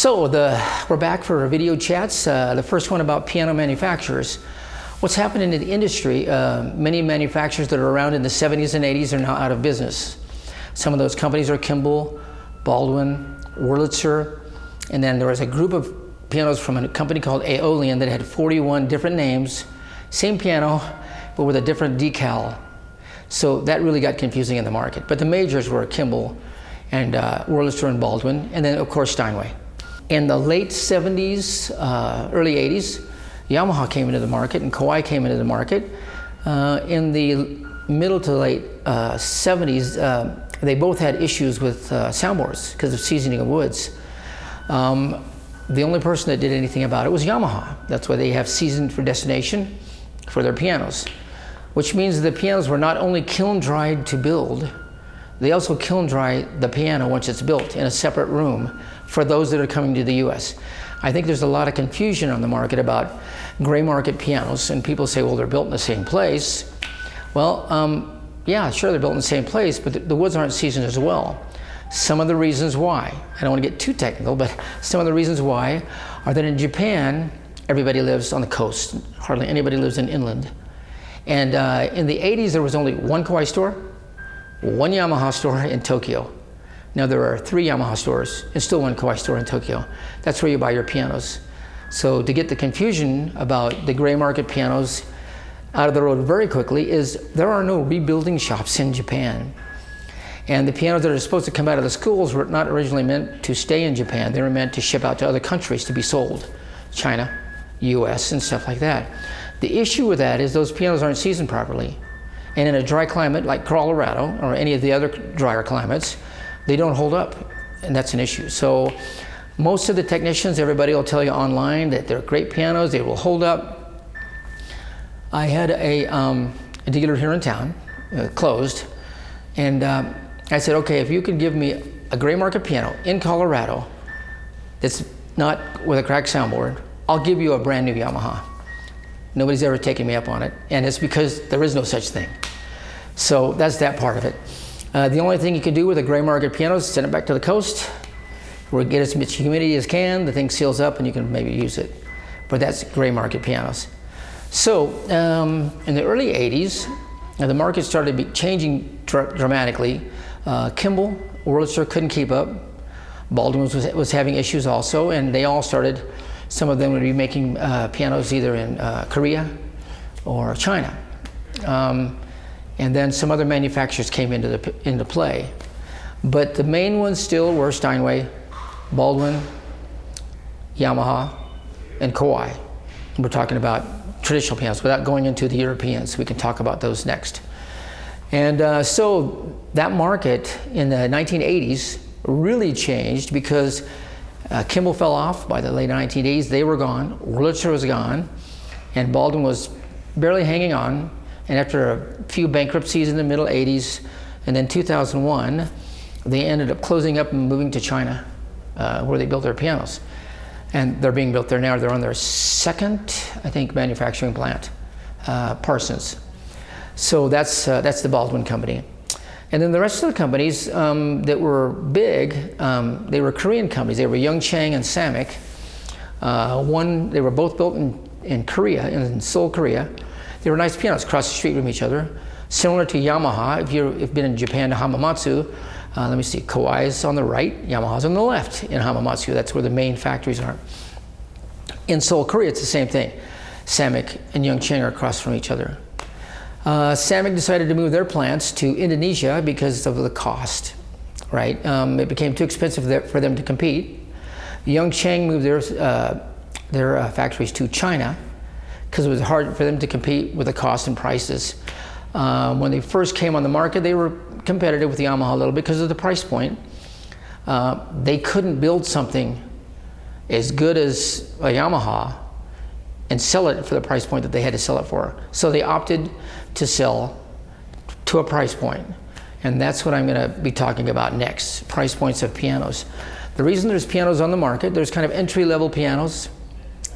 We're back for our video chats. The first one about piano manufacturers. What's happening in the industry? Many manufacturers that are around in the 70s and 80s are now out of business. Some of those companies are Kimball, Baldwin, Wurlitzer, and then there was a group of pianos from a company called Aeolian that had 41 different names, same piano, but with a different decal. So that really got confusing in the market. But the majors were Kimball and Wurlitzer and Baldwin, and then of course Steinway. In the late 70s, early 80s, Yamaha came into the market and Kawai came into the market. In the middle to late 70s, they both had issues with soundboards because of seasoning of woods. The only person that did anything about it was Yamaha. That's why they have seasoned for destination for their pianos, which means the pianos were not only kiln dried to build, they also kiln dry the piano once it's built in a separate room for those that are coming to the US. I think there's a lot of confusion on the market about gray market pianos, and people say, well, they're built in the same place. Well, yeah, sure, they're built in the same place, but the woods aren't seasoned as well. Some of the reasons why, I don't want to get too technical, but some of the reasons why are that in Japan, everybody lives on the coast. Hardly anybody lives in inland. And in the 80s, there was only one Kawai store, one Yamaha store in Tokyo. Now there are 3 Yamaha stores and still one Kawai store in Tokyo. That's where you buy your pianos. So to get the confusion about the gray market pianos out of the road very quickly is there are no rebuilding shops in Japan. And the pianos that are supposed to come out of the schools were not originally meant to stay in Japan. They were meant to ship out to other countries to be sold. China, US, and stuff like that. The issue with that is those pianos aren't seasoned properly. And in a dry climate like Colorado or any of the other drier climates, they don't hold up, and that's an issue. So most of the technicians, everybody will tell you online that they're great pianos, they will hold up. I had a dealer here in town, closed, and I said, okay, if you can give me a gray market piano in Colorado that's not with a cracked soundboard, I'll give you a brand new Yamaha. Nobody's ever taken me up on it, and it's because there is no such thing. So that's that part of it. The only thing you can do with a gray market piano is send it back to the coast, where get as much humidity as can, the thing seals up and you can maybe use it. But that's gray market pianos. So in the early 80s, the market started changing dramatically. Kimball, Wurlitzer couldn't keep up. Baldwin was having issues also, and they all started, some of them would be making pianos either in Korea or China. And then some other manufacturers came into play. But the main ones still were Steinway, Baldwin, Yamaha, and Kawai. And we're talking about traditional pianos without going into the Europeans. We can talk about those next. And so that market in the 1980s really changed because Kimball fell off by the late 1980s. They were gone, Wurlitzer was gone, and Baldwin was barely hanging on. And after a few bankruptcies in the middle 80s, and then 2001, they ended up closing up and moving to China, where they built their pianos. And they're being built there now. They're on their second, I think, manufacturing plant, Parsons. So that's the Baldwin company. And then the rest of the companies that were big, they were Korean companies. They were Youngchang and Samick. They were both built in Korea, in Seoul, Korea. They were nice pianos across the street from each other, similar to Yamaha. If you've been in Japan to Hamamatsu, let me see, Kawai's on the right, Yamaha's on the left in Hamamatsu. That's where the main factories are. In Seoul, Korea, it's the same thing. Samick and Youngchang are across from each other. Samick decided to move their plants to Indonesia because of the cost, right? It became too expensive for them to compete. Youngchang moved their factories to China because it was hard for them to compete with the cost and prices. When they first came on the market, they were competitive with Yamaha a little bit because of the price point. They couldn't build something as good as a Yamaha and sell it for the price point that they had to sell it for. So they opted to sell to a price point. And that's what I'm gonna be talking about next, price points of pianos. The reason there's pianos on the market, there's kind of entry-level pianos.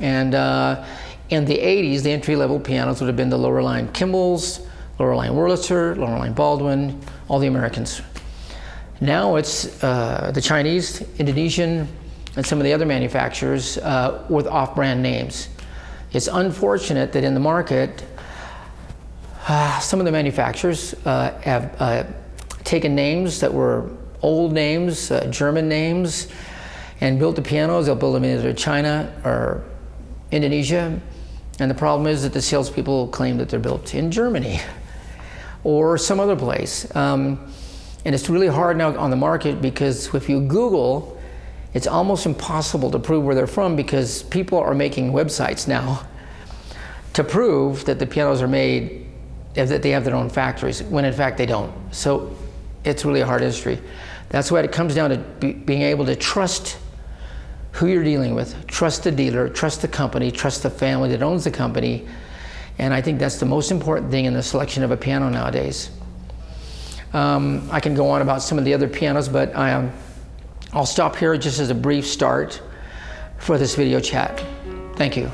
And in the 80s, the entry-level pianos would have been the lower line Kimballs, lower line Wurlitzer, lower line Baldwin, all the Americans. Now it's the Chinese, Indonesian, and some of the other manufacturers with off-brand names. It's unfortunate that in the market, some of the manufacturers have taken names that were old names, German names, and built the pianos. They'll build them in either China or Indonesia, and the problem is that the salespeople claim that they're built in Germany or some other place. And it's really hard now on the market, because if you Google, it's almost impossible to prove where they're from, because people are making websites now to prove that the pianos are made, that they have their own factories, when in fact they don't. So it's really a hard industry. That's why it comes down to being able to trust who you're dealing with, trust the dealer, trust the company, trust the family that owns the company. And I think that's the most important thing in the selection of a piano nowadays. I can go on about some of the other pianos, but I'll stop here just as a brief start for this video chat. Thank you.